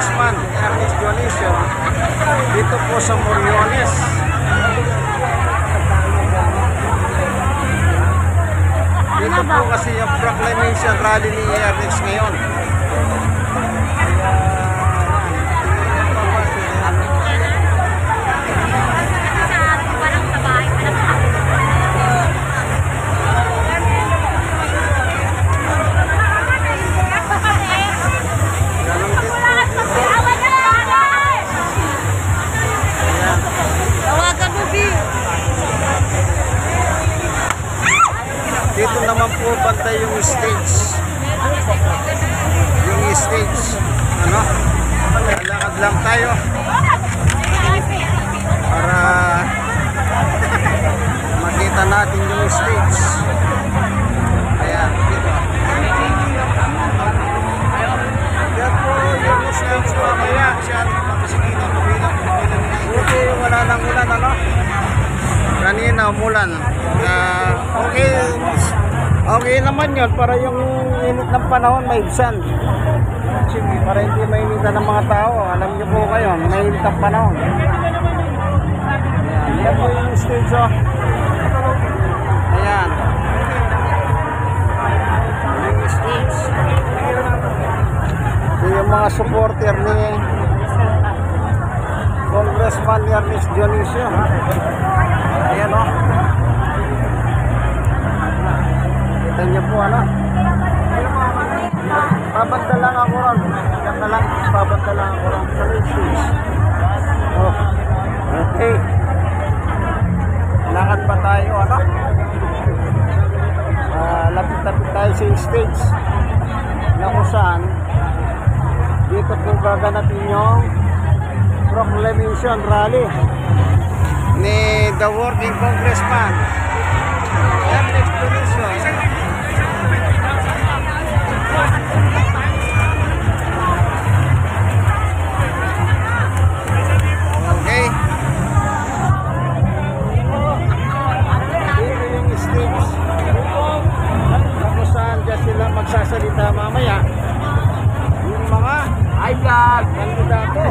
Congressman Ernest Dionisio dito po sa Moriones. Dito po kasi yung proclamation rally ni Ernest ngayon. Dito naman po banda yung stage. Yung stage. Ano? Lalakad lang tayo. Para makita natin yung stage. Ayan. Dito. Yan po yung stage mamaya. Buti wala nang ulan, ano? Kanina umulan. Okay naman yun para yung init ng panahon maibsan. Para hindi mainitan ng mga tao. Alam niyo po kayo, mainit ang panahon. Ayan, yan po yung stage, oh. Ayan. Yung stage. Ito yung mga supporter ni Congressman Ernest Dionisio. Ayan, oh. Kita niyo po, ano? Babanda lang ako ron. Yan na lang, babanda lang ako ron. Sa stage. Oh. Okay. Lakad pa tayo, ano? Lapit-lapit tayo sa stage. Na kung saan, dito po gaganapin yung proclamation rally ni the working congressman Ernest Dionisio. Okay. Dito yung stage. Kung saan dyan sila magsasalita mamaya yung mga kandidato.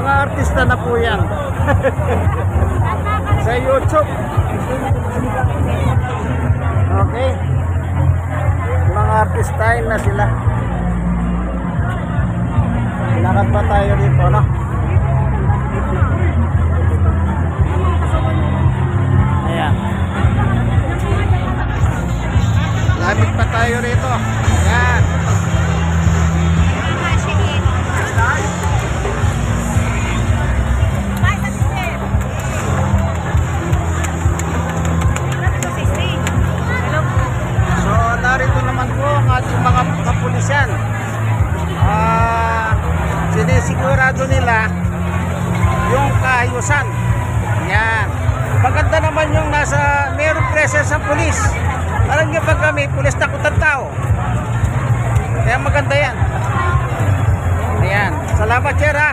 Artista na po yan. Sa YouTube. Okay. Mga artistain na sila. Lakad pa tayo dito, no? Ayan. Lapit pa tayo rito. Ayan. Mga kapulisan, sinisigurado nila yung kaayusan. Yan. Maganda naman yung nasa mayroong presence ng pulis. Alam niyo pag may pulis takot ang tao. Kaya maganda yan. Ayan. Salamat, sir, ha.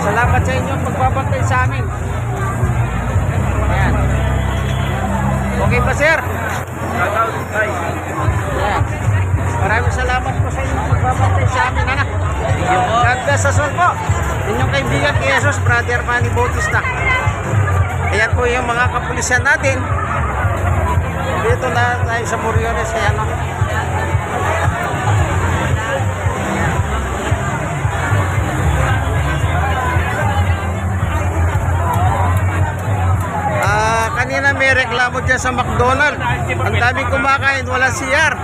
Salamat sa inyong pagbabantay sa amin. Ayan. Okay ba, sir? Yeah. Maraming salamat po sa inyong pagbabantay sa amin, anak. God bless us all po. Inyong kaibigan kay Jesus, Brother Manny Bautista. Ayan po yung mga kapulisan natin. Dito na tayo sa Moriones. Ayan, no? Kanina may reklamo dyan sa McDonald's. Ang daming kumakain, walang CR.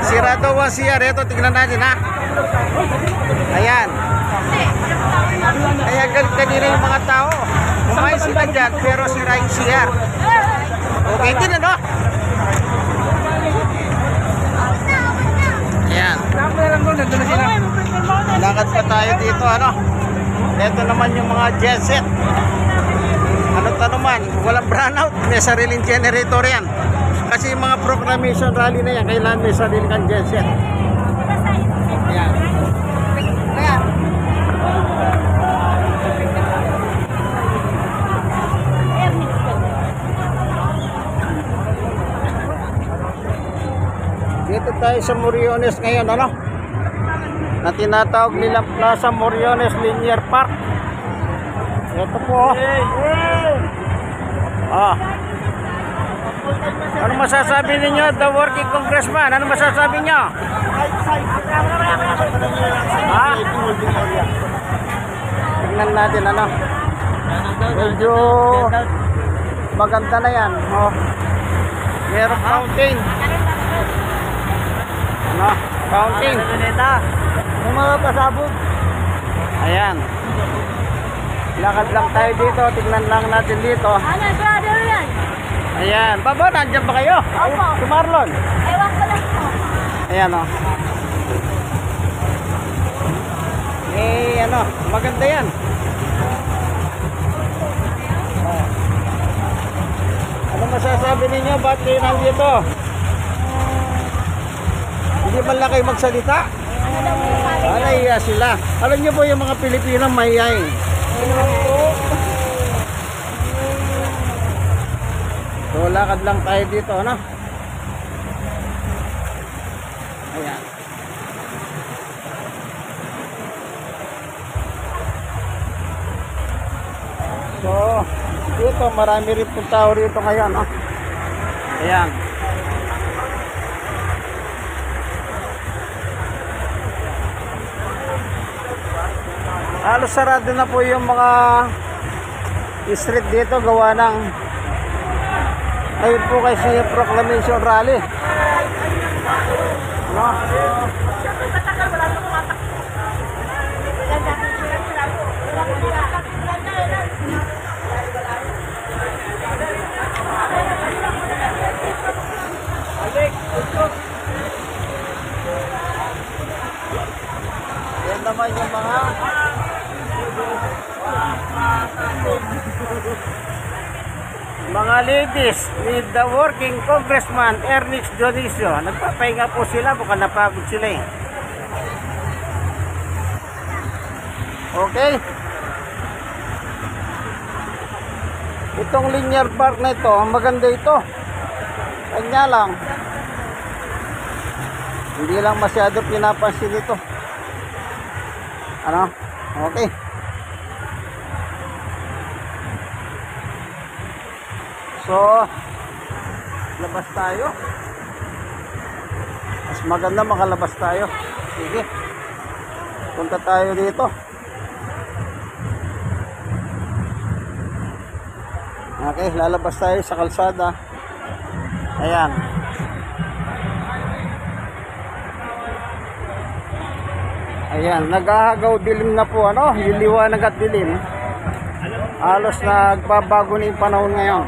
Sira daw ang CR. Ito, tignan natin, ha. Ayan. Kaya kanina yung mga tao kumain sila dyan pero sira yung CR. Okay din, ano? ano. Ito naman yung mga genset. Ano to naman, walang brownout, may sariling generator yan. Kasi yung mga proclamation rally na yan, kailangan may sariling kang genset. Ayan. Ayan. Dito tayo sa Moriones ngayon, ano? Na tinatawag nila Plaza Moriones Linear Park. Ito po. Ano masasabi ninyo, the working congressman? Ano masasabi nyo? Tignan natin, ano? Medyo maganda na yan. Merong fountain. Ano? Fountain. Yung mga pasabog. Ayan. Lakad lang tayo dito. Tignan lang natin dito. Ano, brother yan? Ayan. Baba, nandiyan ba kayo? Opo. Si Marlon. Ewan ko lang po. Ayan, o. Ano, maganda yan. Ano masasabi ninyo? Ba't kayo nandito? Hindi man lang kayo magsalita? Nahiya sila. Alam nyo po yung mga Pilipino mahihayin. So, lakad lang tayo dito, ano? Ayan. So, dito marami rin pong tao rito ngayon, no? Ayan. Halos sarado na po yung mga street dito gawa ng ayun po kasi yung proclamation rally, no? Yan naman yung mga ladies with the working congressman Ernix Dionisio. Nagpapahinga po sila, baka napagod sila eh. Okay. Itong linear park na ito, maganda ito. Kanya lang, hindi lang masyado pinapansin ito. Ano? Okay. So, labas tayo. Mas maganda makalabas tayo. Sige. Punta tayo dito. Okay, lalabas tayo sa kalsada. Ayan. Ayan, naghahagaw dilim na po, ano? Yung liwanag at dilim. Halos nagbabago na yung panahon ngayon.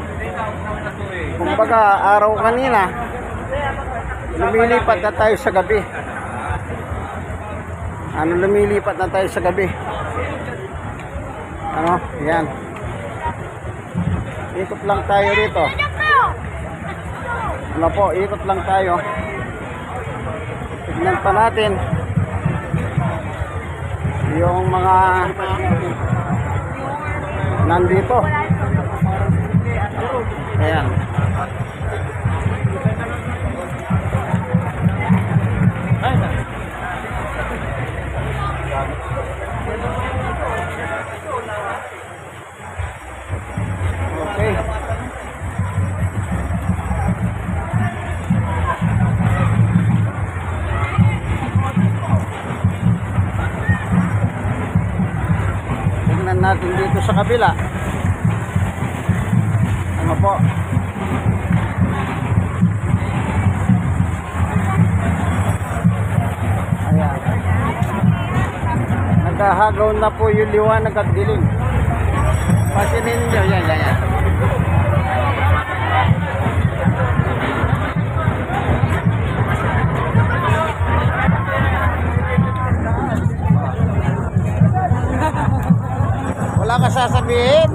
Kumbaga, araw kanina, lumilipat na tayo sa gabi. Lumilipat na tayo sa gabi. Ano? Yan. Ikot lang tayo rito. Ano po, ikot lang tayo. Tignan pa natin yung mga nandito. Ayan. Okay. Tingnan natin dito sa kabila. Ano po? Ayan. Nagahagaw na po yung liwanag at dilim. Pasinin nyo. Yan. sasabihin.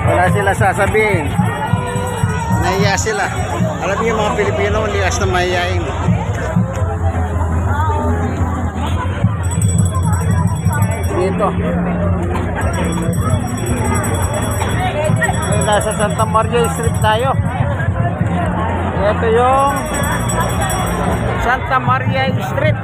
Wala sila sasabihin. Nahiya sila. Alam niyo yung mga Pilipino, likas na mahiyain. Dito. Nasa Santa Maria Street tayo. Ito yung Santa Maria Street.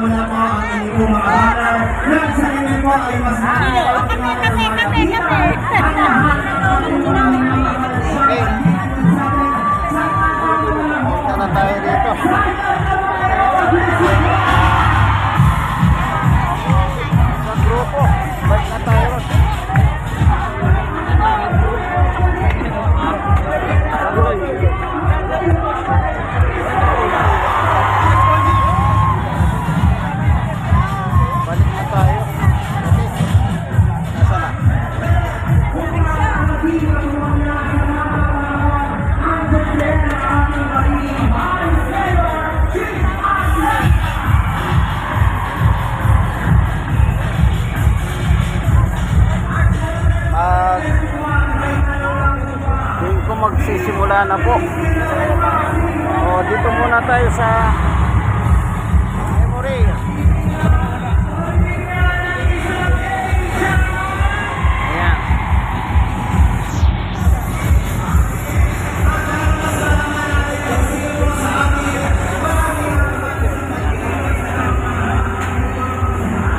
Muna po ang inyong mga aral. Nang sa inyo po ay mas Punta na tayo dito. Sa grupo. Balik na tayo. Magsisimula na po. O, dito muna tayo sa memory. Ayan.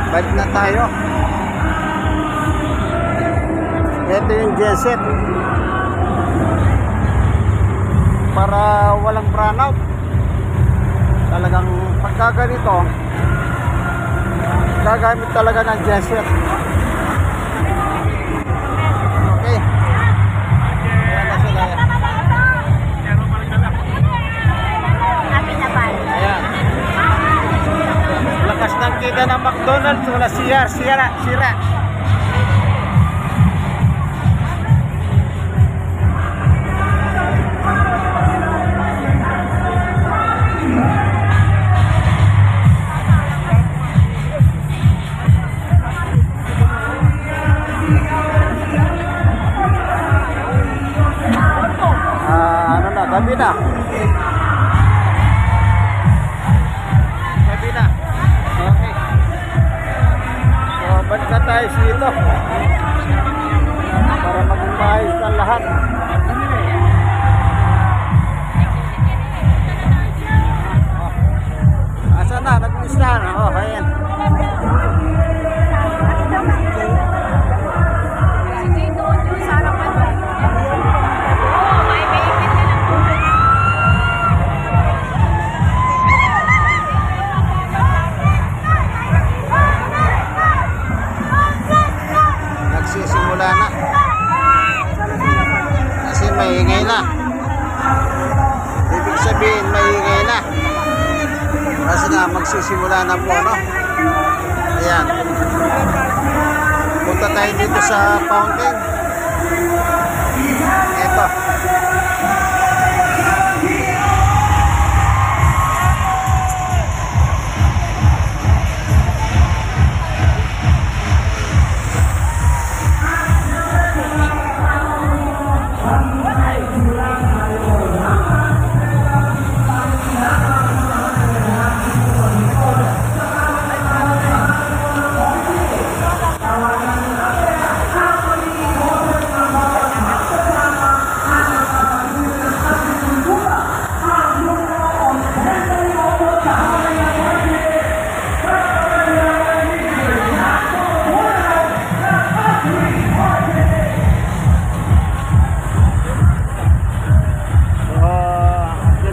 Balik na tayo. Ito yung genset. Para walang brownout. Talagang pagka ganito gagamit talaga ng genset. Okay. Ayan na sila. Ayan. Lakas ng kita ng McDonald's. Wala sira. Gabi na. Okay. So, balik na tayo dito. Para maging maayos ang lahat. Asa na? Nag-lista na. Oh, ayan. Nagsisimula na. Kasi maingay na. Ibig sabihin maingay na. Kasi nga magsisimula na po, no? Ayan. Punta tayo dito sa fountain. Ito.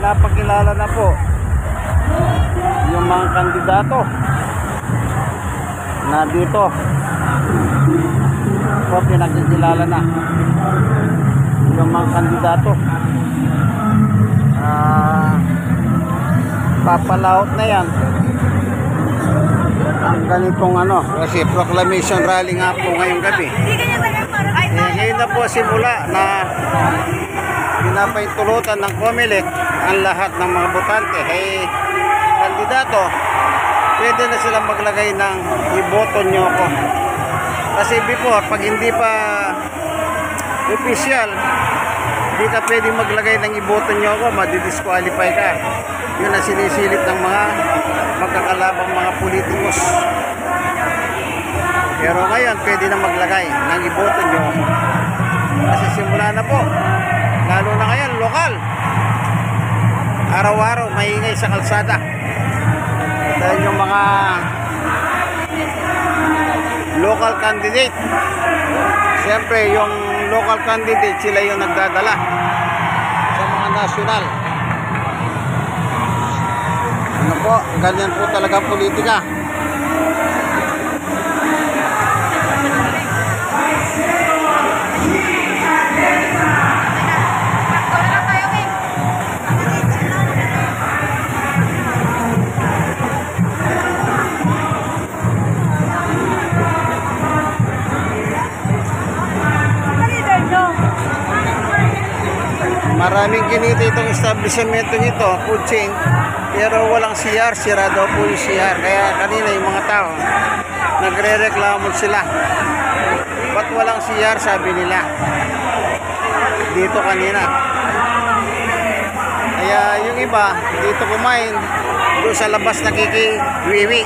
pinapakilala na po yung mga kandidato na dito po, pinakikilala na yung mga kandidato. Papalaot na yan ang ganitong ano, kasi proclamation rally nga po ngayong gabi. Ngayon na po simula na pinapaintulutan ng COMELEC ang lahat ng mga botante kandidato, pwede na sila maglagay ng iboto nyo ko. Kasi before, pag hindi pa official, hindi ka pwede maglagay ng iboto nyo ko, madidisqualify ka. Yun ang sinisilip ng mga magkakalabang mga politikus. Pero ngayon, pwede na maglagay ng iboto nyo. Kasi simula na po, lalo na ngayon, lokal. Araw-araw, maingay sa kalsada. Dahil yung mga local candidate, siyempre yung local candidate, sila yung nagdadala sa mga nasyonal. Ano po, ganyan po talaga politika. Maraming kinita itong establishment nito, food chain, pero walang CR, sira daw po yung CR. Kaya kanina yung mga tao, nagre-reklamo sila. Ba't walang CR, sabi nila. Dito kanina. Kaya yung iba, dito kumain, doon sa labas nakikiwiwi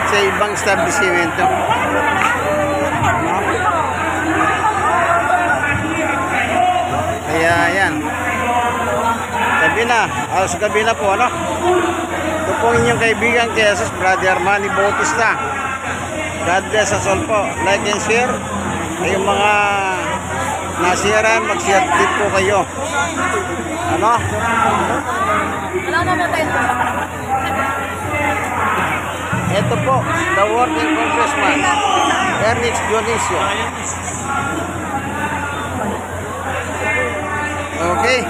sa ibang establishment. Kaya yan. Gabi na. Alas gabi na po, ano? Ito po inyong kaibigan kay Jesus, Brother Manny Bautista. God bless us all po. Like and share. Kayong mga nasiran, mag-share din po kayo. Ano? Wala na tayo. Ito po, the working congressman, Ernest Dionisio. Okay.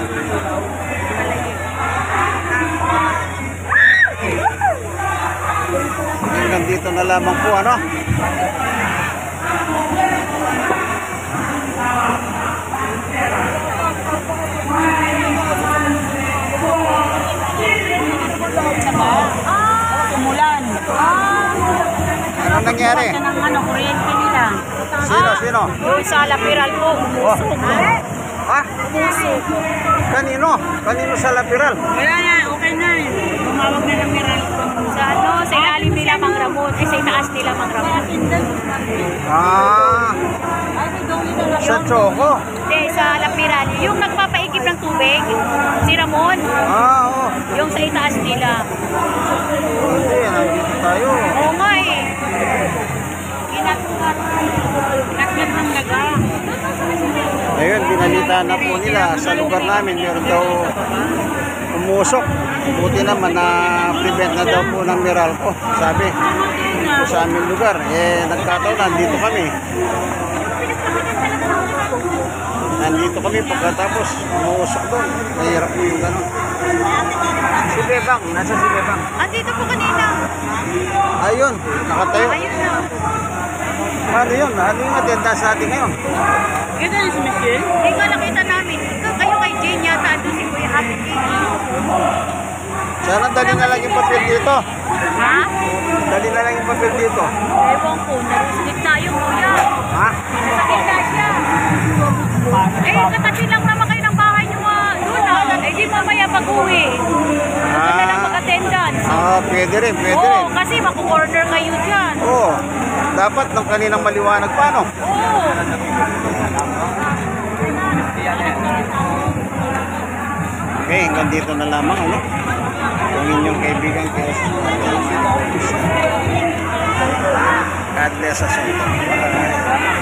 Hanggang dito na lamang po, ano? Umulan. Ano nangyari? Siya ng ano, kuryente nila. Sino? Yung sa lapiral po, umusok. Ha? Umusok. Kanino? Kanino sa lateral? Wala na, okay na. Tumawag na ng miral. Sa ano, sa ilalim nila Mang Ramon. Sa itaas nila Mang Ramon. Ah, sa Choco. Hindi, sa lapiral. Yung nagpapaikip ng tubig, si Ramon. Ah, oo. Yung sa itaas nila. Hindi, nandito tayo. Oo nga eh. Kinatnat ng daga. Ayun, binalita na po nila sa lugar namin, meron daw umusok. Buti naman na prevent na daw po ng Meralco. Sabi, ito sa aming lugar, nagkataon, nandito kami. Nandito kami pagkatapos umusok doon. Mahirap po yung gano'n. Si Bebang, nasa si Bebang. Andito po kanina. Ayun, nakatayo. Ayun na. Ano yun? Ano yung attendance natin ngayon? Yun na si Michelle? Hindi nga nakita namin. Kayo kay Jane yata ando si Kuya Happy Jane. Sana dali na lang yung papel dito. Ha? Dali na lang yung papel dito. Ewan ko, naruslit tayo kuya. Ha? Nasa gitna siya. Katabi lang naman kayo ng bahay nyo doon na. Di mamaya pag-uwi. Basta lang mag-attendance. Pwede rin. Oo, kasi maku-corner kayo dyan. Oo. Dapat nung kaninang maliwanag pa, no? Oo. Okay, hanggang dito na lamang, ano? Yung inyong kaibigan kay God bless us all. Bye.